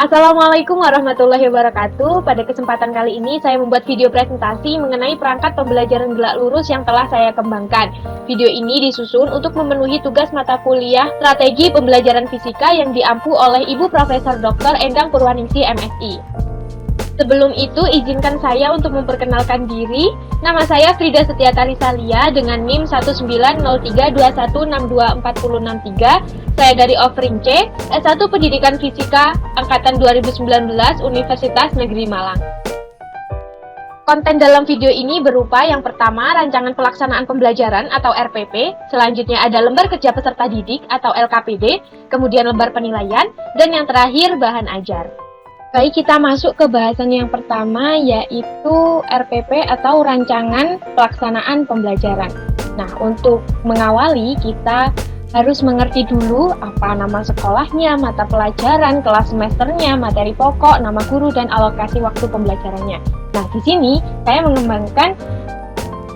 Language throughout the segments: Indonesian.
Assalamualaikum warahmatullahi wabarakatuh. Pada kesempatan kali ini saya membuat video presentasi mengenai perangkat pembelajaran gerak lurus yang telah saya kembangkan. Video ini disusun untuk memenuhi tugas mata kuliah Strategi Pembelajaran Fisika yang diampu oleh Ibu Profesor Dr. Endang Purwaningsih MSI. Sebelum itu, izinkan saya untuk memperkenalkan diri. Nama saya Frida Setiatari Salia dengan NIM 19032162463. Saya dari Offering C, S1 Pendidikan Fisika Angkatan 2019 Universitas Negeri Malang. Konten dalam video ini berupa yang pertama, rancangan pelaksanaan pembelajaran atau RPP, selanjutnya ada lembar kerja peserta didik atau LKPD, kemudian lembar penilaian, dan yang terakhir bahan ajar. Baik, kita masuk ke bahasan yang pertama, yaitu RPP atau Rancangan Pelaksanaan Pembelajaran. Nah, untuk mengawali, kita harus mengerti dulu apa nama sekolahnya, mata pelajaran, kelas semesternya, materi pokok, nama guru, dan alokasi waktu pembelajarannya. Nah, di sini saya mengembangkan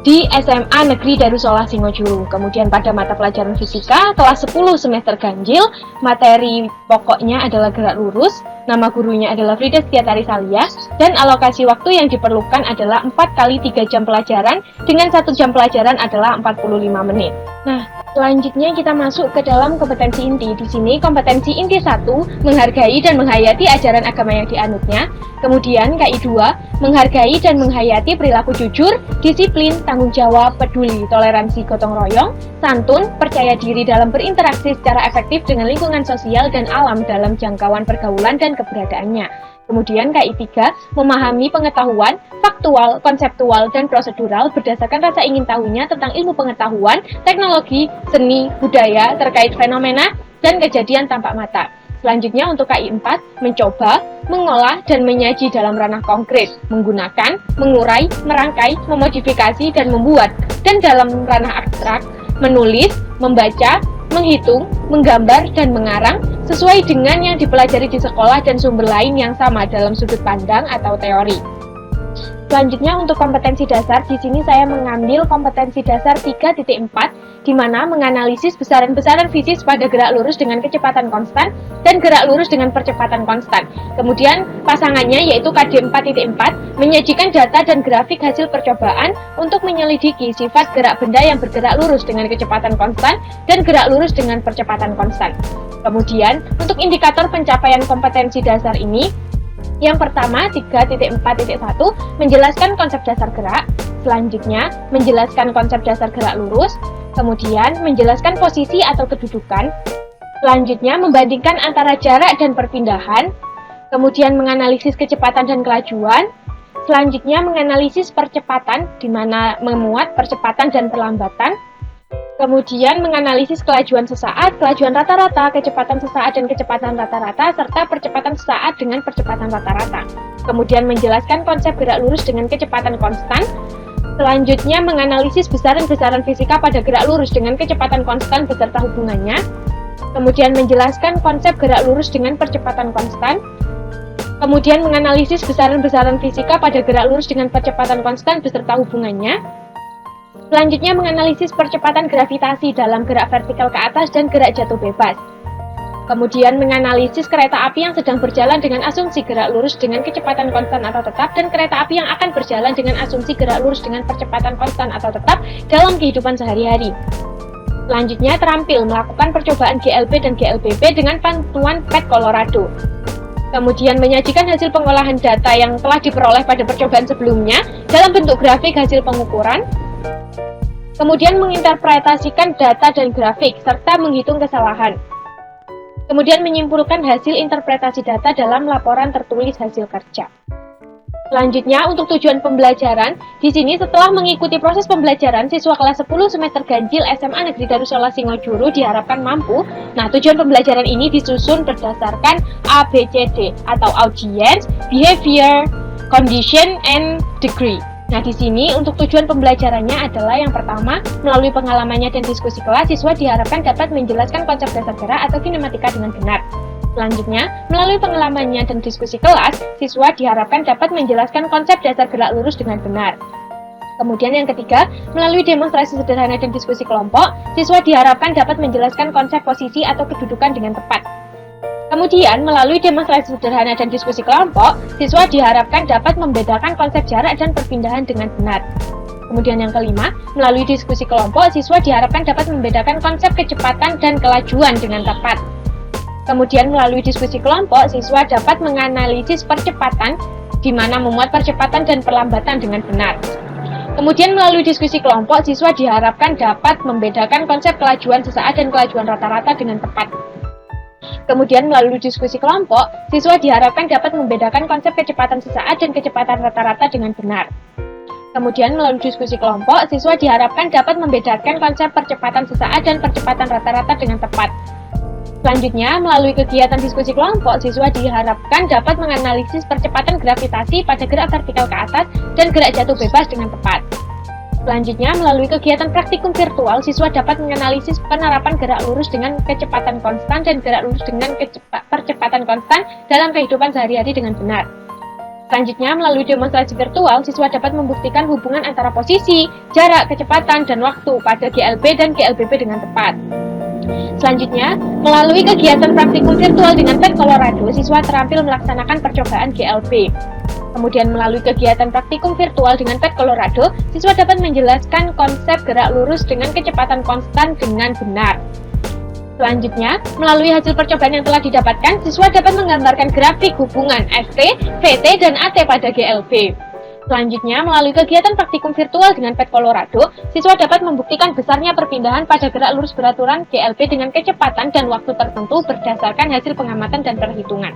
di SMA Negeri Darussolah Singojuru. Kemudian pada mata pelajaran fisika, kelas 10 semester ganjil, materi pokoknya adalah gerak lurus, nama gurunya adalah Frida Setiatari Salia, dan alokasi waktu yang diperlukan adalah 4 kali 3 jam pelajaran, dengan 1 jam pelajaran adalah 45 menit. Nah, selanjutnya kita masuk ke dalam kompetensi inti. Di sini kompetensi inti 1, menghargai dan menghayati ajaran agama yang dianutnya. Kemudian KI 2, menghargai dan menghayati perilaku jujur, disiplin, tanggung jawab, peduli, toleransi, gotong royong, santun, percaya diri dalam berinteraksi secara efektif dengan lingkungan sosial dan alam dalam jangkauan pergaulan dan keberadaannya. Kemudian KI 3, memahami pengetahuan, faktual, konseptual, dan prosedural berdasarkan rasa ingin tahunya tentang ilmu pengetahuan, teknologi, seni, budaya, terkait fenomena, dan kejadian tampak mata. Selanjutnya untuk KI 4, mencoba, mengolah, dan menyaji dalam ranah konkret, menggunakan, mengurai, merangkai, memodifikasi, dan membuat. Dan dalam ranah abstrak, menulis, membaca, menghitung, menggambar, dan mengarang sesuai dengan yang dipelajari di sekolah dan sumber lain yang sama dalam sudut pandang atau teori. Selanjutnya untuk kompetensi dasar, di sini saya mengambil kompetensi dasar 3.4, di mana menganalisis besaran-besaran fisik pada gerak lurus dengan kecepatan konstan dan gerak lurus dengan percepatan konstan. Kemudian pasangannya yaitu KD 4.4, menyajikan data dan grafik hasil percobaan untuk menyelidiki sifat gerak benda yang bergerak lurus dengan kecepatan konstan dan gerak lurus dengan percepatan konstan. Kemudian untuk indikator pencapaian kompetensi dasar ini, yang pertama 3.4.1 menjelaskan konsep dasar gerak, selanjutnya menjelaskan konsep dasar gerak lurus, kemudian menjelaskan posisi atau kedudukan, selanjutnya membandingkan antara jarak dan perpindahan, kemudian menganalisis kecepatan dan kelajuan, selanjutnya menganalisis percepatan di mana memuat percepatan dan perlambatan, kemudian menganalisis kelajuan sesaat, kelajuan rata-rata, kecepatan sesaat dan kecepatan rata-rata, serta percepatan sesaat dengan percepatan rata-rata. Kemudian menjelaskan konsep gerak lurus dengan kecepatan konstan. Selanjutnya menganalisis besaran-besaran fisika pada gerak lurus dengan kecepatan konstan beserta hubungannya. Kemudian menjelaskan konsep gerak lurus dengan percepatan konstan. Kemudian menganalisis besaran-besaran fisika pada gerak lurus dengan percepatan konstan beserta hubungannya. Selanjutnya menganalisis percepatan gravitasi dalam gerak vertikal ke atas dan gerak jatuh bebas. Kemudian menganalisis kereta api yang sedang berjalan dengan asumsi gerak lurus dengan kecepatan konstan atau tetap dan kereta api yang akan berjalan dengan asumsi gerak lurus dengan percepatan konstan atau tetap dalam kehidupan sehari-hari. Selanjutnya terampil melakukan percobaan GLB dan GLBB dengan bantuan PET Colorado. Kemudian menyajikan hasil pengolahan data yang telah diperoleh pada percobaan sebelumnya dalam bentuk grafik hasil pengukuran. Kemudian menginterpretasikan data dan grafik, serta menghitung kesalahan. Kemudian menyimpulkan hasil interpretasi data dalam laporan tertulis hasil kerja. Selanjutnya, untuk tujuan pembelajaran, di sini setelah mengikuti proses pembelajaran, siswa kelas 10 semester ganjil SMA Negeri Darussolah Singojuru diharapkan mampu. Nah, tujuan pembelajaran ini disusun berdasarkan ABCD atau Audience, Behavior, Condition, and Degree. Nah, di sini untuk tujuan pembelajarannya adalah yang pertama, melalui pengalamannya dan diskusi kelas, siswa diharapkan dapat menjelaskan konsep dasar gerak atau kinematika dengan benar. Selanjutnya, melalui pengalamannya dan diskusi kelas, siswa diharapkan dapat menjelaskan konsep dasar gerak lurus dengan benar. Kemudian yang ketiga, melalui demonstrasi sederhana dan diskusi kelompok, siswa diharapkan dapat menjelaskan konsep posisi atau kedudukan dengan tepat. Kemudian, melalui demonstrasi sederhana dan diskusi kelompok, siswa diharapkan dapat membedakan konsep jarak dan perpindahan dengan benar. Kemudian yang kelima, melalui diskusi kelompok, siswa diharapkan dapat membedakan konsep kecepatan dan kelajuan dengan tepat. Kemudian, melalui diskusi kelompok, siswa dapat menganalisis percepatan, di mana memuat percepatan dan perlambatan dengan benar. Kemudian, melalui diskusi kelompok, siswa diharapkan dapat membedakan konsep kelajuan sesaat dan kelajuan rata-rata dengan tepat. Kemudian, melalui diskusi kelompok, siswa diharapkan dapat membedakan konsep kecepatan sesaat dan kecepatan rata-rata dengan benar. Kemudian, melalui diskusi kelompok, siswa diharapkan dapat membedakan konsep percepatan sesaat dan percepatan rata-rata dengan tepat. Selanjutnya, melalui kegiatan diskusi kelompok, siswa diharapkan dapat menganalisis percepatan gravitasi pada gerak vertikal ke atas dan gerak jatuh bebas dengan tepat. Selanjutnya, melalui kegiatan praktikum virtual, siswa dapat menganalisis penerapan gerak lurus dengan kecepatan konstan dan gerak lurus dengan percepatan konstan dalam kehidupan sehari-hari dengan benar. Selanjutnya, melalui demonstrasi virtual, siswa dapat membuktikan hubungan antara posisi, jarak, kecepatan, dan waktu pada GLB dan GLBB dengan tepat. Selanjutnya, melalui kegiatan praktikum virtual dengan PET Colorado, siswa terampil melaksanakan percobaan GLB. Kemudian, melalui kegiatan praktikum virtual dengan PET Colorado, siswa dapat menjelaskan konsep gerak lurus dengan kecepatan konstan dengan benar. Selanjutnya, melalui hasil percobaan yang telah didapatkan, siswa dapat menggambarkan grafik hubungan ST, VT, dan AT pada GLB. Selanjutnya, melalui kegiatan praktikum virtual dengan PET Colorado, siswa dapat membuktikan besarnya perpindahan pada gerak lurus beraturan GLB dengan kecepatan dan waktu tertentu berdasarkan hasil pengamatan dan perhitungan.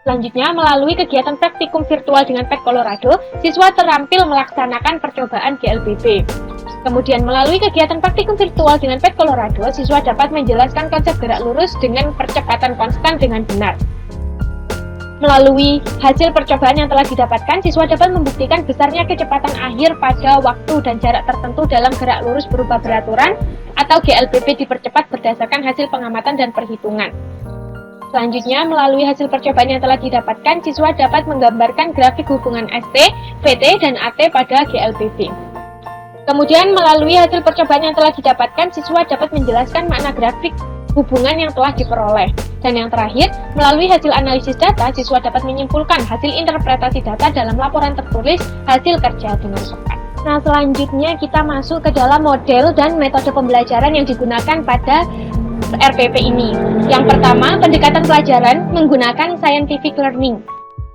Selanjutnya, melalui kegiatan praktikum virtual dengan PET Colorado, siswa terampil melaksanakan percobaan GLBB. Kemudian, melalui kegiatan praktikum virtual dengan PET Colorado, siswa dapat menjelaskan konsep gerak lurus dengan percepatan konstan dengan benar. Melalui hasil percobaan yang telah didapatkan, siswa dapat membuktikan besarnya kecepatan akhir pada waktu dan jarak tertentu dalam gerak lurus berubah beraturan atau GLBB dipercepat berdasarkan hasil pengamatan dan perhitungan. Selanjutnya, melalui hasil percobaan yang telah didapatkan, siswa dapat menggambarkan grafik hubungan ST, VT, dan AT pada GLBB. Kemudian, melalui hasil percobaan yang telah didapatkan, siswa dapat menjelaskan makna grafik hubungan yang telah diperoleh. Dan yang terakhir, melalui hasil analisis data, siswa dapat menyimpulkan hasil interpretasi data dalam laporan tertulis hasil kerja dengan tepat. Nah, selanjutnya kita masuk ke dalam model dan metode pembelajaran yang digunakan pada RPP ini. Yang pertama, pendekatan pelajaran menggunakan scientific learning.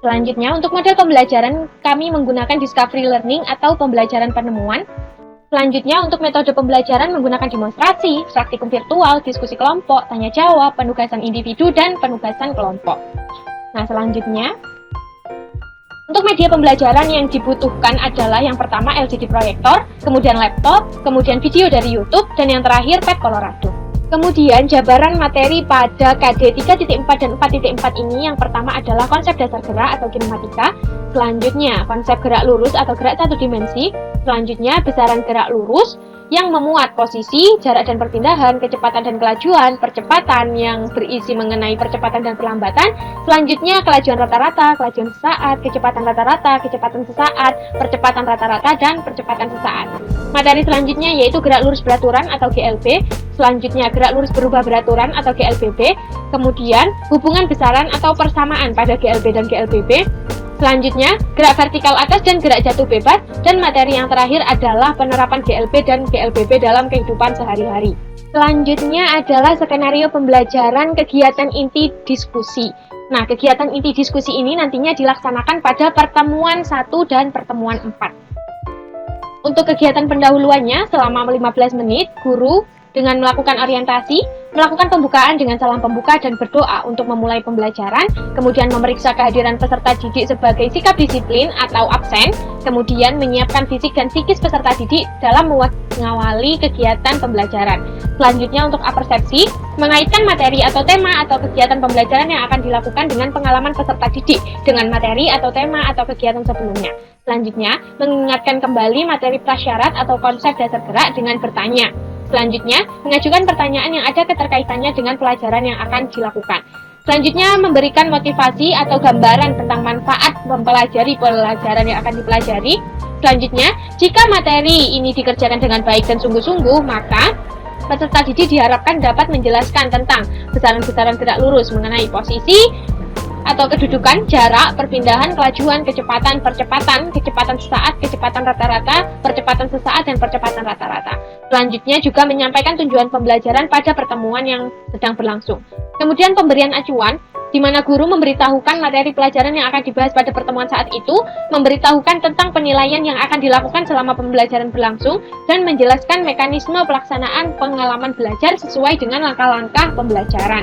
Selanjutnya, untuk model pembelajaran, kami menggunakan discovery learning atau pembelajaran penemuan. Selanjutnya, untuk metode pembelajaran menggunakan demonstrasi, praktikum virtual, diskusi kelompok, tanya jawab, penugasan individu, dan penugasan kelompok. Nah, selanjutnya, untuk media pembelajaran yang dibutuhkan adalah yang pertama LCD proyektor, kemudian laptop, kemudian video dari YouTube, dan yang terakhir PET Colorado. Kemudian, jabaran materi pada KD 3.4 dan 4.4 ini yang pertama adalah konsep dasar gerak atau kinematika, selanjutnya konsep gerak lurus atau gerak satu dimensi, selanjutnya besaran gerak lurus yang memuat posisi, jarak dan perpindahan, kecepatan dan kelajuan, percepatan yang berisi mengenai percepatan dan perlambatan, selanjutnya kelajuan rata-rata, kelajuan sesaat, kecepatan rata-rata, kecepatan sesaat, percepatan rata-rata, dan percepatan sesaat. Materi selanjutnya yaitu gerak lurus beraturan atau GLB, selanjutnya gerak lurus berubah beraturan atau GLBB, kemudian hubungan besaran atau persamaan pada GLB dan GLBB, selanjutnya gerak vertikal atas dan gerak jatuh bebas, dan materi yang terakhir adalah penerapan GLB dan GLBB dalam kehidupan sehari-hari. Selanjutnya adalah skenario pembelajaran kegiatan inti diskusi. Nah, kegiatan inti diskusi ini nantinya dilaksanakan pada pertemuan 1 dan pertemuan 4. Untuk kegiatan pendahuluannya, selama 15 menit, guru dengan melakukan orientasi, melakukan pembukaan dengan salam pembuka dan berdoa untuk memulai pembelajaran, kemudian memeriksa kehadiran peserta didik sebagai sikap disiplin atau absen, kemudian menyiapkan fisik dan psikis peserta didik dalam mengawali kegiatan pembelajaran. Selanjutnya untuk apersepsi, mengaitkan materi atau tema atau kegiatan pembelajaran yang akan dilakukan dengan pengalaman peserta didik dengan materi atau tema atau kegiatan sebelumnya. Selanjutnya, mengingatkan kembali materi prasyarat atau konsep dasar gerak dengan bertanya. Selanjutnya, mengajukan pertanyaan yang ada keterkaitannya dengan pelajaran yang akan dilakukan. Selanjutnya, memberikan motivasi atau gambaran tentang manfaat mempelajari pelajaran yang akan dipelajari. Selanjutnya, jika materi ini dikerjakan dengan baik dan sungguh-sungguh, maka peserta didik diharapkan dapat menjelaskan tentang besaran-besaran gerak lurus mengenai posisi atau kedudukan, jarak, perpindahan, kelajuan, kecepatan, percepatan, kecepatan sesaat, kecepatan rata-rata, percepatan sesaat, dan percepatan rata-rata. Selanjutnya juga menyampaikan tujuan pembelajaran pada pertemuan yang sedang berlangsung. Kemudian pemberian acuan, di mana guru memberitahukan materi pelajaran yang akan dibahas pada pertemuan saat itu, memberitahukan tentang penilaian yang akan dilakukan selama pembelajaran berlangsung, dan menjelaskan mekanisme pelaksanaan pengalaman belajar sesuai dengan langkah-langkah pembelajaran.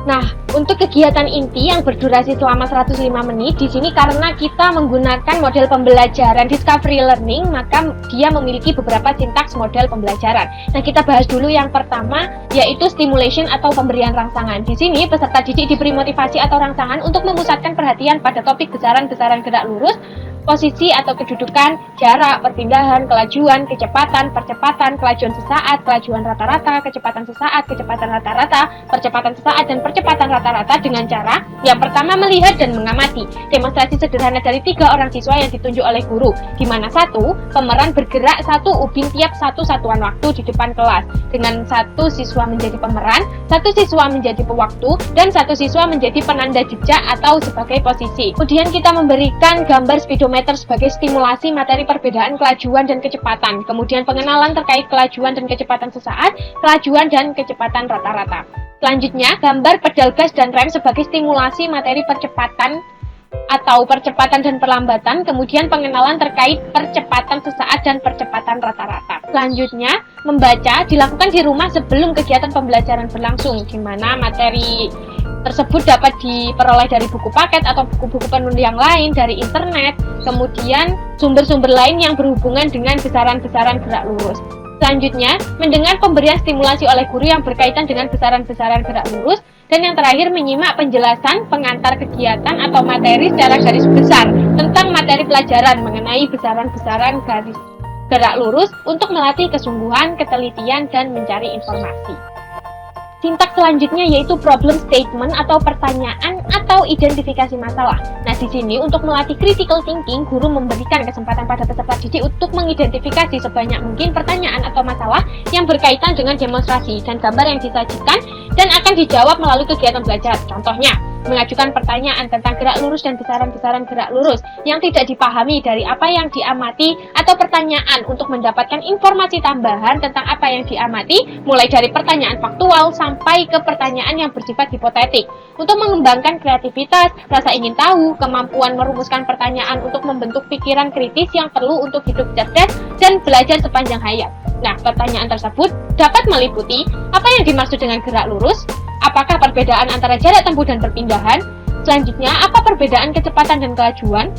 Nah, untuk kegiatan inti yang berdurasi selama 105 menit, di sini karena kita menggunakan model pembelajaran discovery learning, maka dia memiliki beberapa sintaks model pembelajaran. Nah, kita bahas dulu yang pertama, yaitu stimulation atau pemberian rangsangan. Di sini, peserta didik diberi motivasi atau rangsangan untuk memusatkan perhatian pada topik besaran-besaran gerak lurus, posisi atau kedudukan, jarak, perpindahan, kelajuan, kecepatan, percepatan, kelajuan sesaat, kelajuan rata-rata, kecepatan sesaat, kecepatan rata-rata, percepatan sesaat, dan percepatan rata-rata dengan cara yang pertama melihat dan mengamati. Demonstrasi sederhana dari 3 orang siswa yang ditunjuk oleh guru, di mana 1 pemeran bergerak 1 ubin tiap 1 satuan waktu di depan kelas, dengan 1 siswa menjadi pemeran, 1 siswa menjadi pewaktu, dan 1 siswa menjadi penanda jejak atau sebagai posisi. Kemudian kita memberikan gambar speedometer sebagai stimulasi materi perbedaan kelajuan dan kecepatan, kemudian pengenalan terkait kelajuan dan kecepatan sesaat, kelajuan dan kecepatan rata-rata. Selanjutnya, gambar pedal gas dan rem sebagai stimulasi materi percepatan atau percepatan dan perlambatan, kemudian pengenalan terkait percepatan sesaat dan percepatan rata-rata. Selanjutnya, membaca dilakukan di rumah sebelum kegiatan pembelajaran berlangsung, di mana materi tersebut dapat diperoleh dari buku paket atau buku-buku penunjang yang lain, dari internet, kemudian sumber-sumber lain yang berhubungan dengan besaran-besaran gerak lurus. Selanjutnya, mendengar pemberian stimulasi oleh guru yang berkaitan dengan besaran-besaran gerak lurus, dan yang terakhir menyimak penjelasan pengantar kegiatan atau materi secara garis besar tentang materi pelajaran mengenai besaran-besaran garis gerak lurus untuk melatih kesungguhan, ketelitian, dan mencari informasi. Sintaks selanjutnya yaitu problem statement atau pertanyaan atau identifikasi masalah. Nah, di sini untuk melatih critical thinking, guru memberikan kesempatan pada peserta didik untuk mengidentifikasi sebanyak mungkin pertanyaan atau masalah yang berkaitan dengan demonstrasi dan gambar yang disajikan dan akan dijawab melalui kegiatan belajar. Contohnya, mengajukan pertanyaan tentang gerak lurus dan besaran-besaran gerak lurus yang tidak dipahami dari apa yang diamati, atau pertanyaan untuk mendapatkan informasi tambahan tentang apa yang diamati, mulai dari pertanyaan faktual sampai ke pertanyaan yang bersifat hipotetik. Untuk mengembangkan kreativitas, rasa ingin tahu, kemampuan merumuskan pertanyaan untuk membentuk pikiran kritis yang perlu untuk hidup cerdas dan belajar sepanjang hayat. Nah, pertanyaan tersebut dapat meliputi apa yang dimaksud dengan gerak lurus, apakah perbedaan antara jarak tempuh dan perpindahan, selanjutnya apa perbedaan kecepatan dan kelajuan,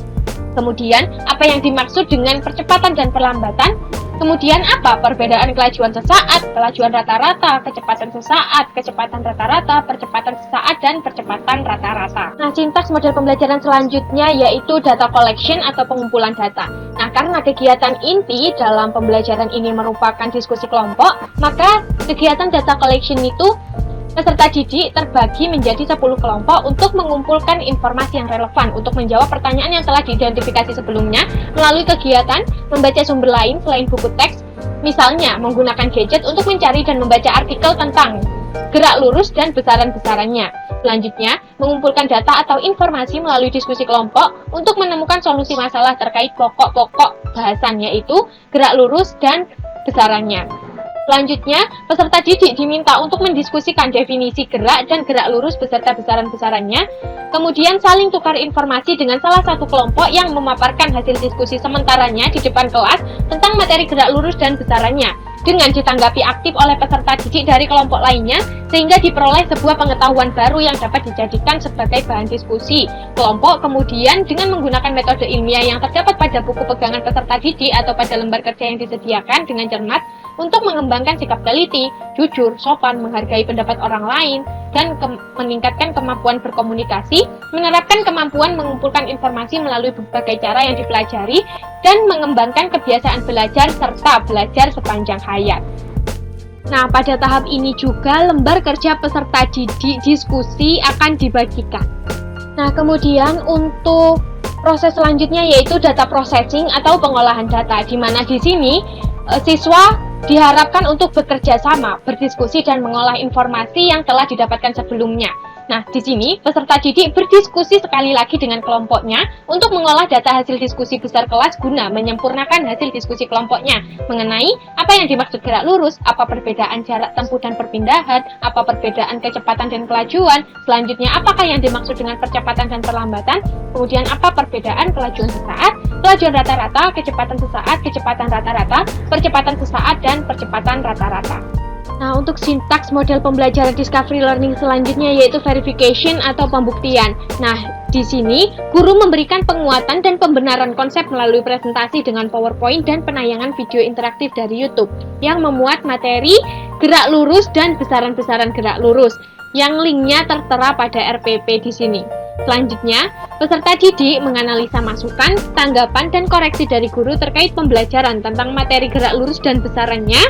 kemudian apa yang dimaksud dengan percepatan dan perlambatan, kemudian apa perbedaan kelajuan sesaat, kelajuan rata-rata, kecepatan sesaat, kecepatan rata-rata, percepatan sesaat, dan percepatan rata-rata. Nah, sintaks model pembelajaran selanjutnya yaitu data collection atau pengumpulan data. Nah, karena kegiatan inti dalam pembelajaran ini merupakan diskusi kelompok, maka kegiatan data collection itu peserta didik terbagi menjadi 10 kelompok untuk mengumpulkan informasi yang relevan untuk menjawab pertanyaan yang telah diidentifikasi sebelumnya melalui kegiatan membaca sumber lain selain buku teks, misalnya menggunakan gadget untuk mencari dan membaca artikel tentang gerak lurus dan besaran-besarannya. Selanjutnya, mengumpulkan data atau informasi melalui diskusi kelompok untuk menemukan solusi masalah terkait pokok-pokok bahasan, yaitu gerak lurus dan besarannya. Selanjutnya, peserta didik diminta untuk mendiskusikan definisi gerak dan gerak lurus beserta besaran-besarannya, kemudian saling tukar informasi dengan salah satu kelompok yang memaparkan hasil diskusi sementaranya di depan kelas tentang materi gerak lurus dan besarannya, dengan ditanggapi aktif oleh peserta didik dari kelompok lainnya, sehingga diperoleh sebuah pengetahuan baru yang dapat dijadikan sebagai bahan diskusi kelompok. Kemudian dengan menggunakan metode ilmiah yang terdapat pada buku pegangan peserta didik atau pada lembar kerja yang disediakan dengan cermat untuk mengembangkan sikap teliti, jujur, sopan, menghargai pendapat orang lain, dan meningkatkan kemampuan berkomunikasi, menerapkan kemampuan mengumpulkan informasi melalui berbagai cara yang dipelajari, dan mengembangkan kebiasaan belajar serta belajar sepanjang hayat. Nah, pada tahap ini juga lembar kerja peserta didik diskusi akan dibagikan. Nah, kemudian untuk proses selanjutnya yaitu data processing atau pengolahan data, di mana di sini siswa diharapkan untuk bekerja sama, berdiskusi, dan mengolah informasi yang telah didapatkan sebelumnya. Nah, di sini peserta didik berdiskusi sekali lagi dengan kelompoknya untuk mengolah data hasil diskusi besar kelas guna menyempurnakan hasil diskusi kelompoknya mengenai apa yang dimaksud gerak lurus, apa perbedaan jarak tempuh dan perpindahan, apa perbedaan kecepatan dan kelajuan, selanjutnya apakah yang dimaksud dengan percepatan dan perlambatan, kemudian apa perbedaan kelajuan sesaat, kelajuan rata-rata, kecepatan sesaat, kecepatan rata-rata, percepatan sesaat, dan percepatan rata-rata. Nah, untuk sintaks model pembelajaran discovery learning selanjutnya yaitu verification atau pembuktian. Nah, di sini guru memberikan penguatan dan pembenaran konsep melalui presentasi dengan PowerPoint dan penayangan video interaktif dari YouTube yang memuat materi gerak lurus dan besaran-besaran gerak lurus yang linknya tertera pada RPP di sini. Selanjutnya, peserta didik menganalisa masukan, tanggapan, dan koreksi dari guru terkait pembelajaran tentang materi gerak lurus dan besarannya,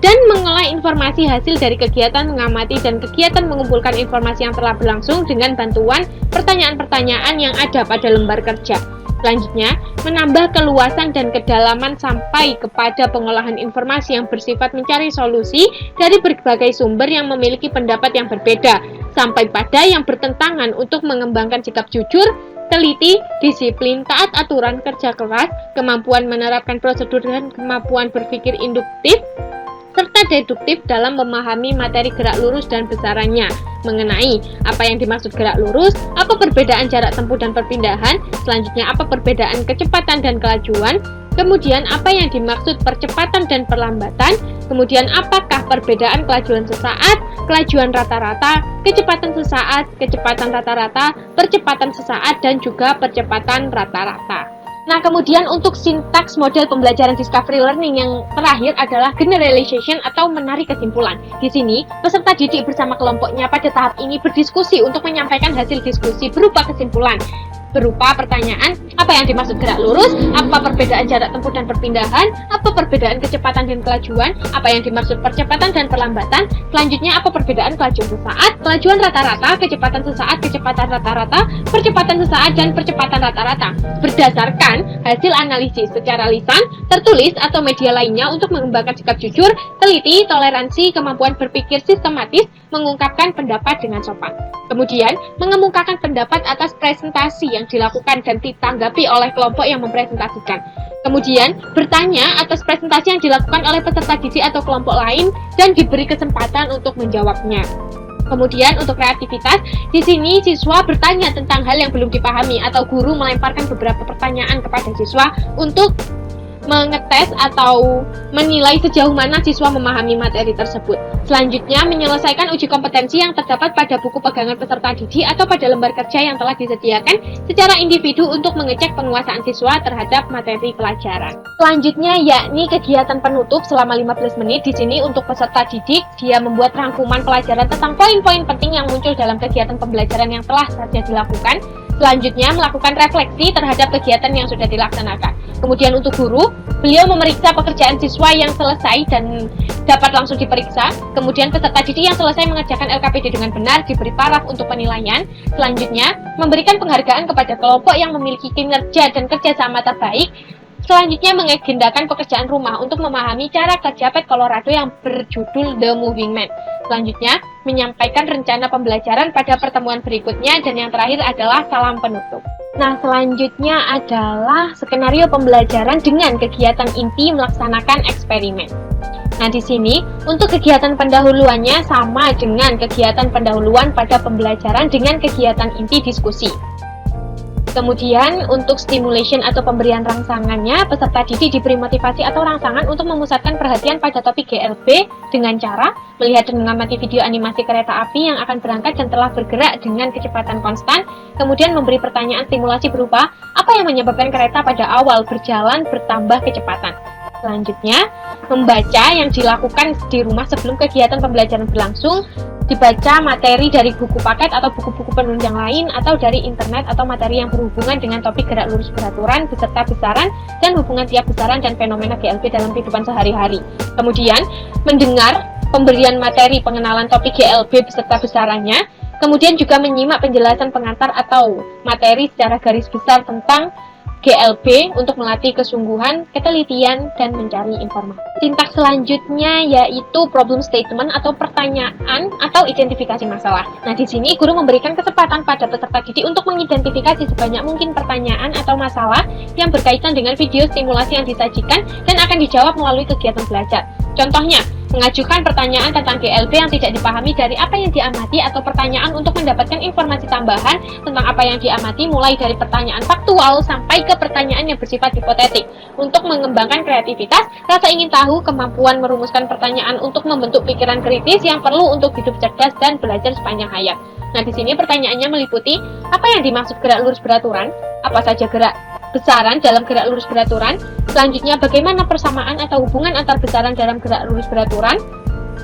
dan mengolah informasi hasil dari kegiatan mengamati dan kegiatan mengumpulkan informasi yang telah berlangsung dengan bantuan pertanyaan-pertanyaan yang ada pada lembar kerja. Selanjutnya, menambah keluasan dan kedalaman sampai kepada pengolahan informasi yang bersifat mencari solusi dari berbagai sumber yang memiliki pendapat yang berbeda, sampai pada yang bertentangan untuk mengembangkan sikap jujur, teliti, disiplin, taat aturan kerja keras, kemampuan menerapkan prosedur, dan kemampuan berpikir induktif serta deduktif dalam memahami materi gerak lurus dan besarannya, mengenai apa yang dimaksud gerak lurus, apa perbedaan jarak tempuh dan perpindahan, selanjutnya apa perbedaan kecepatan dan kelajuan, kemudian apa yang dimaksud percepatan dan perlambatan, kemudian apakah perbedaan kelajuan sesaat, kelajuan rata-rata, kecepatan sesaat, kecepatan rata-rata, percepatan sesaat, dan juga percepatan rata-rata. Nah, kemudian untuk sintaks model pembelajaran discovery learning yang terakhir adalah generalization atau menarik kesimpulan. Di sini, peserta didik bersama kelompoknya pada tahap ini berdiskusi untuk menyampaikan hasil diskusi berupa kesimpulan. Berupa pertanyaan, apa yang dimaksud gerak lurus, apa perbedaan jarak tempuh dan perpindahan, apa perbedaan kecepatan dan kelajuan, apa yang dimaksud percepatan dan perlambatan, selanjutnya apa perbedaan kelajuan sesaat, kelajuan rata-rata, kecepatan sesaat, kecepatan rata-rata, percepatan sesaat, dan percepatan rata-rata. Berdasarkan hasil analisis secara lisan, tertulis, atau media lainnya untuk mengembangkan sikap jujur, teliti, toleransi, kemampuan berpikir sistematis, mengungkapkan pendapat dengan sopan. Kemudian, mengemukakan pendapat atas presentasi yang dilakukan dan ditanggapi oleh kelompok yang mempresentasikan. Kemudian, bertanya atas presentasi yang dilakukan oleh peserta didik atau kelompok lain dan diberi kesempatan untuk menjawabnya. Kemudian, untuk kreativitas, di sini siswa bertanya tentang hal yang belum dipahami atau guru melemparkan beberapa pertanyaan kepada siswa untuk mengetes atau menilai sejauh mana siswa memahami materi tersebut. Selanjutnya, menyelesaikan uji kompetensi yang terdapat pada buku pegangan peserta didik atau pada lembar kerja yang telah disediakan secara individu untuk mengecek penguasaan siswa terhadap materi pelajaran. Selanjutnya, yakni kegiatan penutup selama 15 menit. Di sini untuk peserta didik, dia membuat rangkuman pelajaran tentang poin-poin penting yang muncul dalam kegiatan pembelajaran yang telah saja dilakukan. Selanjutnya, melakukan refleksi terhadap kegiatan yang sudah dilaksanakan. Kemudian untuk guru, beliau memeriksa pekerjaan siswa yang selesai dan dapat langsung diperiksa. Kemudian peserta didik yang selesai mengerjakan LKPD dengan benar diberi paraf untuk penilaian. Selanjutnya, memberikan penghargaan kepada kelompok yang memiliki kinerja dan kerjasama terbaik. Selanjutnya, mengagendakan pekerjaan rumah untuk memahami cara kerja Pet Colorado yang berjudul The Moving Man. Selanjutnya, menyampaikan rencana pembelajaran pada pertemuan berikutnya, dan yang terakhir adalah salam penutup. Nah, selanjutnya adalah skenario pembelajaran dengan kegiatan inti melaksanakan eksperimen. Nah, di sini untuk kegiatan pendahuluannya sama dengan kegiatan pendahuluan pada pembelajaran dengan kegiatan inti diskusi. Kemudian untuk stimulation atau pemberian rangsangannya, peserta didik diberi motivasi atau rangsangan untuk memusatkan perhatian pada topik GLB dengan cara melihat dan mengamati video animasi kereta api yang akan berangkat dan telah bergerak dengan kecepatan konstan. Kemudian memberi pertanyaan stimulasi berupa apa yang menyebabkan kereta pada awal berjalan bertambah kecepatan. Selanjutnya, membaca yang dilakukan di rumah sebelum kegiatan pembelajaran berlangsung, dibaca materi dari buku paket atau buku-buku penunjang lain atau dari internet atau materi yang berhubungan dengan topik gerak lurus beraturan beserta besaran dan hubungan tiap besaran dan fenomena GLB dalam kehidupan sehari-hari. Kemudian, mendengar pemberian materi pengenalan topik GLB beserta besarannya, kemudian juga menyimak penjelasan pengantar atau materi secara garis besar tentang GLB untuk melatih kesungguhan, ketelitian, dan mencari informasi. Sintaks selanjutnya yaitu problem statement atau pertanyaan atau identifikasi masalah. Nah, di sini guru memberikan kesempatan pada peserta didik untuk mengidentifikasi sebanyak mungkin pertanyaan atau masalah yang berkaitan dengan video stimulasi yang disajikan dan akan dijawab melalui kegiatan belajar. Contohnya, mengajukan pertanyaan tentang GLB yang tidak dipahami dari apa yang diamati atau pertanyaan untuk mendapatkan informasi tambahan tentang apa yang diamati mulai dari pertanyaan faktual sampai ke pertanyaan yang bersifat hipotetik. Untuk mengembangkan kreativitas, rasa ingin tahu, kemampuan merumuskan pertanyaan untuk membentuk pikiran kritis yang perlu untuk hidup cerdas dan belajar sepanjang hayat. Nah, di sini pertanyaannya meliputi apa yang dimaksud gerak lurus beraturan, apa saja gerak besaran dalam gerak lurus beraturan. Selanjutnya, bagaimana persamaan atau hubungan antar besaran dalam gerak lurus beraturan,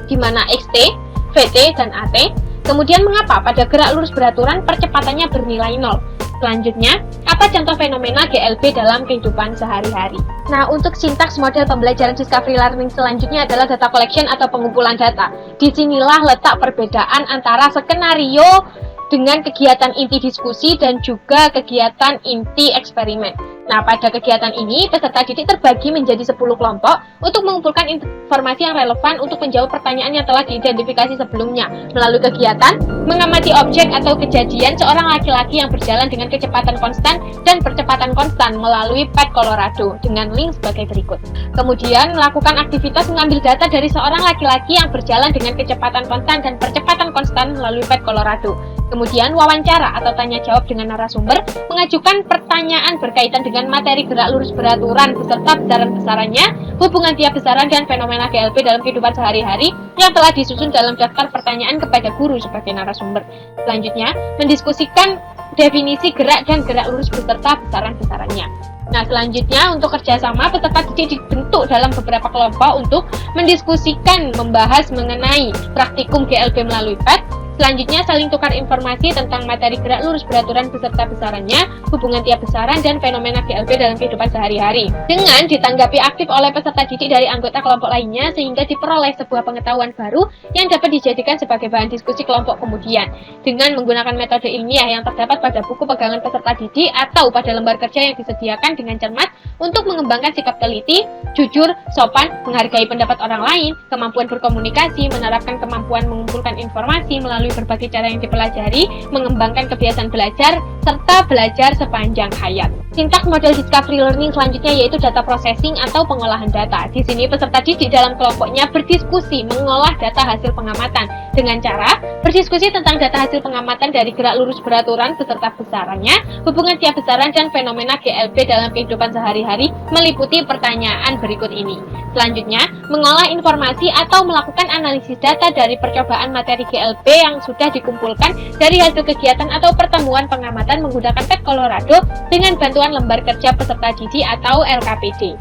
di mana XT, VT, dan AT. Kemudian, mengapa pada gerak lurus beraturan percepatannya bernilai 0. Selanjutnya, apa contoh fenomena GLB dalam kehidupan sehari-hari. Nah, untuk sintaks model pembelajaran discovery learning selanjutnya adalah data collection atau pengumpulan data. Disinilah letak perbedaan antara skenario dengan kegiatan inti diskusi dan juga kegiatan inti eksperimen. Nah, pada kegiatan ini, peserta didik terbagi menjadi 10 kelompok untuk mengumpulkan informasi yang relevan untuk menjawab pertanyaan yang telah diidentifikasi sebelumnya. Melalui kegiatan, mengamati objek atau kejadian seorang laki-laki yang berjalan dengan kecepatan konstan dan percepatan konstan melalui pad Colorado dengan link sebagai berikut. Kemudian, melakukan aktivitas mengambil data dari seorang laki-laki yang berjalan dengan kecepatan konstan dan percepatan konstan melalui pad Colorado. Kemudian, wawancara atau tanya jawab dengan narasumber, mengajukan pertanyaan berkaitan dengan materi gerak lurus beraturan beserta besaran-besarannya, hubungan tiap besaran dan fenomena GLB dalam kehidupan sehari-hari yang telah disusun dalam daftar pertanyaan kepada guru sebagai narasumber. Selanjutnya, mendiskusikan definisi gerak dan gerak lurus beserta besaran-besarannya. Nah, selanjutnya untuk kerjasama, peserta didik dibentuk dalam beberapa kelompok untuk mendiskusikan, membahas mengenai praktikum GLB melalui PET. Selanjutnya, saling tukar informasi tentang materi gerak lurus beraturan beserta besarannya, hubungan tiap besaran, dan fenomena GLB dalam kehidupan sehari-hari. Dengan ditanggapi aktif oleh peserta didik dari anggota kelompok lainnya, sehingga diperoleh sebuah pengetahuan baru yang dapat dijadikan sebagai bahan diskusi kelompok kemudian. Dengan menggunakan metode ilmiah yang terdapat pada buku pegangan peserta didik atau pada lembar kerja yang disediakan dengan cermat untuk mengembangkan sikap teliti, jujur, sopan, menghargai pendapat orang lain, kemampuan berkomunikasi, menerapkan kemampuan mengumpulkan informasi melalui berbagai cara yang dipelajari, mengembangkan kebiasaan belajar, serta belajar sepanjang hayat. Sintaks model discovery learning selanjutnya yaitu data processing atau pengolahan data. Di sini peserta didik dalam kelompoknya berdiskusi mengolah data hasil pengamatan dengan cara berdiskusi tentang data hasil pengamatan dari gerak lurus beraturan beserta besarannya, hubungan tiap besaran, dan fenomena GLB dalam kehidupan sehari-hari meliputi pertanyaan berikut ini. Selanjutnya, mengolah informasi atau melakukan analisis data dari percobaan materi GLB yang sudah dikumpulkan dari hasil kegiatan atau pertemuan pengamatan menggunakan pad Colorado dengan bantuan lembar kerja peserta didik atau LKPD.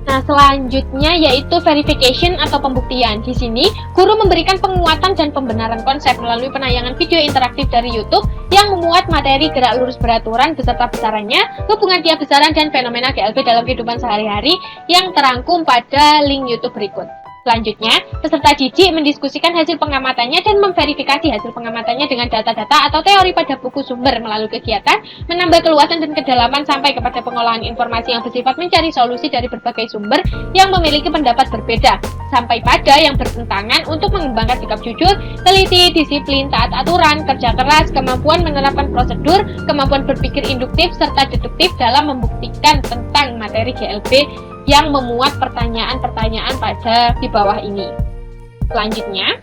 Nah, selanjutnya yaitu verification atau pembuktian. Di sini, guru memberikan penguatan dan pembenaran konsep melalui penayangan video interaktif dari YouTube yang memuat materi gerak lurus beraturan beserta besarannya, hubungan tiap besaran, dan fenomena GLB dalam kehidupan sehari-hari yang terangkum pada link YouTube berikut. Selanjutnya, peserta didik mendiskusikan hasil pengamatannya dan memverifikasi hasil pengamatannya dengan data-data atau teori pada buku sumber melalui kegiatan, menambah keluasan dan kedalaman sampai kepada pengolahan informasi yang bersifat mencari solusi dari berbagai sumber yang memiliki pendapat berbeda, sampai pada yang bertentangan untuk mengembangkan sikap jujur, teliti, disiplin, taat aturan, kerja keras, kemampuan menerapkan prosedur, kemampuan berpikir induktif, serta deduktif dalam membuktikan tentang materi GLB yang memuat pertanyaan-pertanyaan pada di bawah ini. Selanjutnya,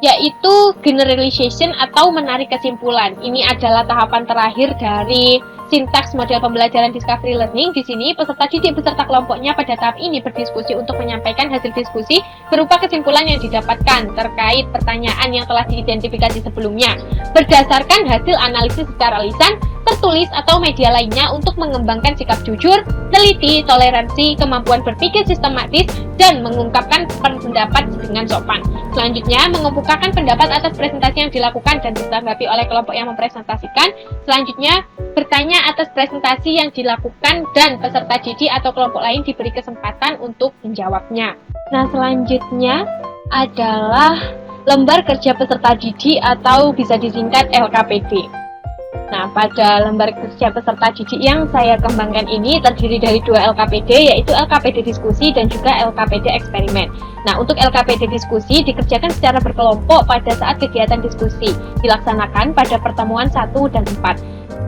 yaitu generalization atau menarik kesimpulan. Ini adalah tahapan terakhir dari sintaks model pembelajaran discovery learning. Di sini, peserta didik beserta kelompoknya pada tahap ini berdiskusi untuk menyampaikan hasil diskusi berupa kesimpulan yang didapatkan terkait pertanyaan yang telah diidentifikasi sebelumnya, berdasarkan hasil analisis secara lisan, tertulis, atau media lainnya untuk mengembangkan sikap jujur, teliti, toleransi, kemampuan berpikir sistematis, dan mengungkapkan pendapat dengan sopan. Selanjutnya, mengemukakan pendapat atas presentasi yang dilakukan dan ditanggapi oleh kelompok yang mempresentasikan. Selanjutnya, bertanya atas presentasi yang dilakukan dan peserta didik atau kelompok lain diberi kesempatan untuk menjawabnya. Nah, selanjutnya adalah lembar kerja peserta didik atau bisa disingkat LKPD. Nah, pada lembar kerja peserta didik yang saya kembangkan ini terdiri dari 2 LKPD, yaitu LKPD diskusi dan juga LKPD eksperimen. Nah, untuk LKPD diskusi dikerjakan secara berkelompok pada saat kegiatan diskusi, dilaksanakan pada pertemuan 1 dan 4.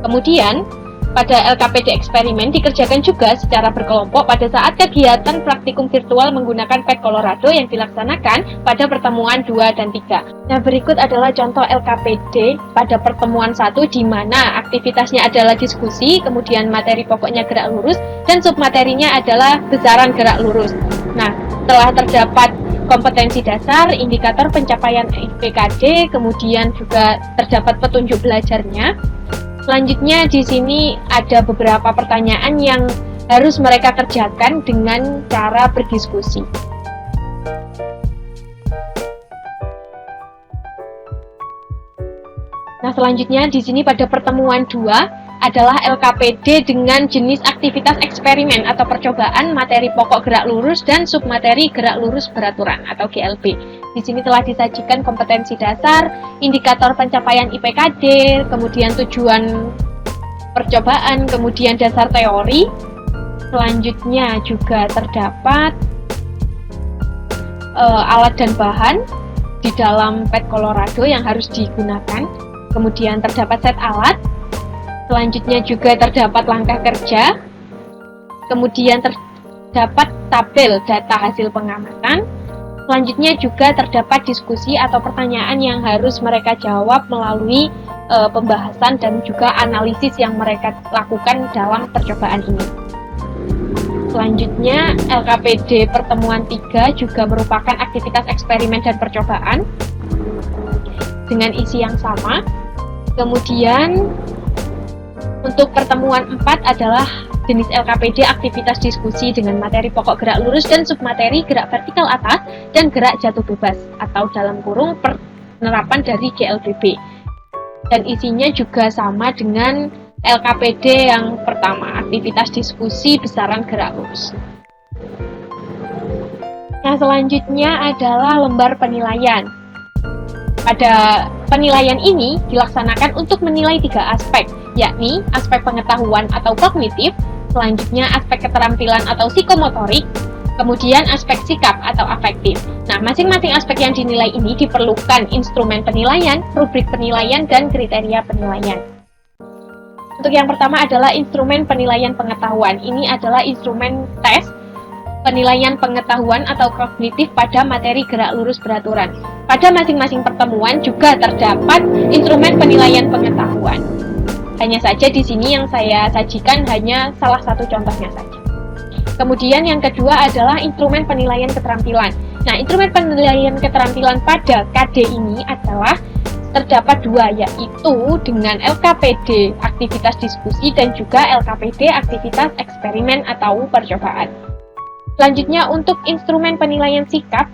Kemudian, pada LKPD eksperimen dikerjakan juga secara berkelompok pada saat kegiatan praktikum virtual menggunakan PET Colorado yang dilaksanakan pada pertemuan 2 dan 3. Nah, berikut adalah contoh LKPD pada pertemuan 1 di mana aktivitasnya adalah diskusi, kemudian materi pokoknya gerak lurus, dan submaterinya adalah besaran gerak lurus. Nah, setelah terdapat kompetensi dasar, indikator pencapaian IPKD, kemudian juga terdapat petunjuk belajarnya. Selanjutnya di sini ada beberapa pertanyaan yang harus mereka kerjakan dengan cara berdiskusi. Nah, selanjutnya di sini pada pertemuan 2 adalah LKPD dengan jenis aktivitas eksperimen atau percobaan materi pokok gerak lurus dan submateri gerak lurus beraturan atau GLB. Di sini telah disajikan kompetensi dasar, indikator pencapaian IPKD, kemudian tujuan percobaan, kemudian dasar teori. Selanjutnya juga terdapat alat dan bahan di dalam PET Colorado yang harus digunakan. Kemudian terdapat set alat. Selanjutnya juga terdapat langkah kerja. Kemudian terdapat tabel data hasil pengamatan. Selanjutnya juga terdapat diskusi atau pertanyaan yang harus mereka jawab melalui pembahasan dan juga analisis yang mereka lakukan dalam percobaan ini. Selanjutnya, LKPD pertemuan 3 juga merupakan aktivitas eksperimen dan percobaan dengan isi yang sama. Kemudian, untuk pertemuan 4 adalah jenis LKPD aktivitas diskusi dengan materi pokok gerak lurus dan submateri gerak vertikal atas dan gerak jatuh bebas atau dalam kurung penerapan dari GLBB. Dan isinya juga sama dengan LKPD yang pertama, aktivitas diskusi besaran gerak lurus. Nah, selanjutnya adalah lembar penilaian. Pada penilaian ini dilaksanakan untuk menilai 3 aspek, yakni aspek pengetahuan atau kognitif, selanjutnya aspek keterampilan atau psikomotorik, kemudian aspek sikap atau afektif. Nah, masing-masing aspek yang dinilai ini diperlukan instrumen penilaian, rubrik penilaian, dan kriteria penilaian. Untuk yang pertama adalah instrumen penilaian pengetahuan. Ini adalah instrumen tes penilaian pengetahuan atau kognitif pada materi gerak lurus beraturan. Pada masing-masing pertemuan juga terdapat instrumen penilaian pengetahuan. Hanya saja di sini yang saya sajikan hanya salah satu contohnya saja. Kemudian yang kedua adalah instrumen penilaian keterampilan. Nah, instrumen penilaian keterampilan pada KD ini adalah terdapat 2, yaitu dengan LKPD aktivitas diskusi dan juga LKPD aktivitas eksperimen atau percobaan. Selanjutnya untuk instrumen penilaian sikap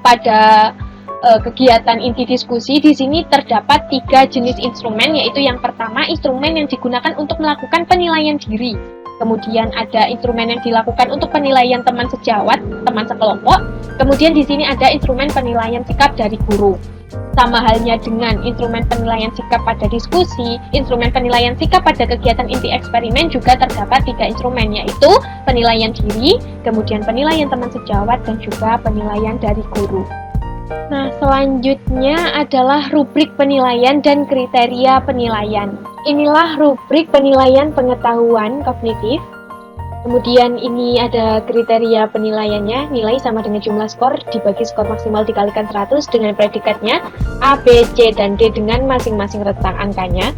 pada kegiatan inti diskusi, di sini terdapat 3 jenis instrumen, yaitu yang pertama instrumen yang digunakan untuk melakukan penilaian diri. Kemudian ada instrumen yang dilakukan untuk penilaian teman sejawat, teman sekelompok. Kemudian di sini ada instrumen penilaian sikap dari guru. Sama halnya dengan instrumen penilaian sikap pada diskusi, instrumen penilaian sikap pada kegiatan inti eksperimen juga terdapat 3 instrumen, yaitu penilaian diri, kemudian penilaian teman sejawat, dan juga penilaian dari guru. Nah, selanjutnya adalah rubrik penilaian dan kriteria penilaian. Inilah rubrik penilaian pengetahuan kognitif. Kemudian ini ada kriteria penilaiannya, nilai sama dengan jumlah skor dibagi skor maksimal dikalikan 100 dengan predikatnya A, B, C, dan D dengan masing-masing rentang angkanya.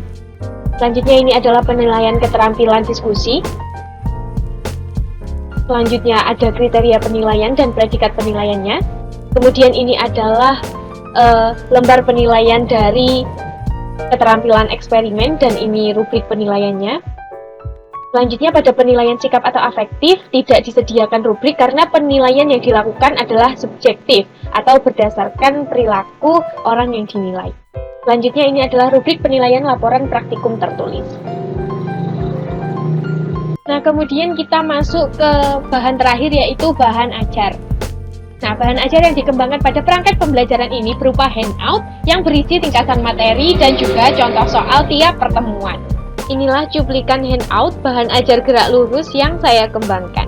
Selanjutnya ini adalah penilaian keterampilan diskusi. Selanjutnya ada kriteria penilaian dan predikat penilaiannya. Kemudian ini adalah lembar penilaian dari keterampilan eksperimen dan ini rubrik penilaiannya. Selanjutnya pada penilaian sikap atau afektif tidak disediakan rubrik karena penilaian yang dilakukan adalah subjektif atau berdasarkan perilaku orang yang dinilai. Selanjutnya ini adalah rubrik penilaian laporan praktikum tertulis. Nah, kemudian kita masuk ke bahan terakhir, yaitu bahan ajar. Nah, bahan ajar yang dikembangkan pada perangkat pembelajaran ini berupa handout yang berisi ringkasan materi dan juga contoh soal tiap pertemuan. Inilah cuplikan handout bahan ajar gerak lurus yang saya kembangkan.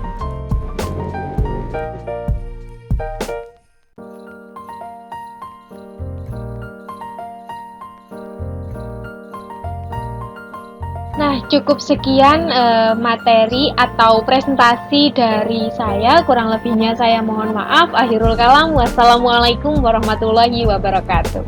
Nah, cukup sekian materi atau presentasi dari saya. Kurang lebihnya saya mohon maaf. Akhirul kalam. Wassalamualaikum warahmatullahi wabarakatuh.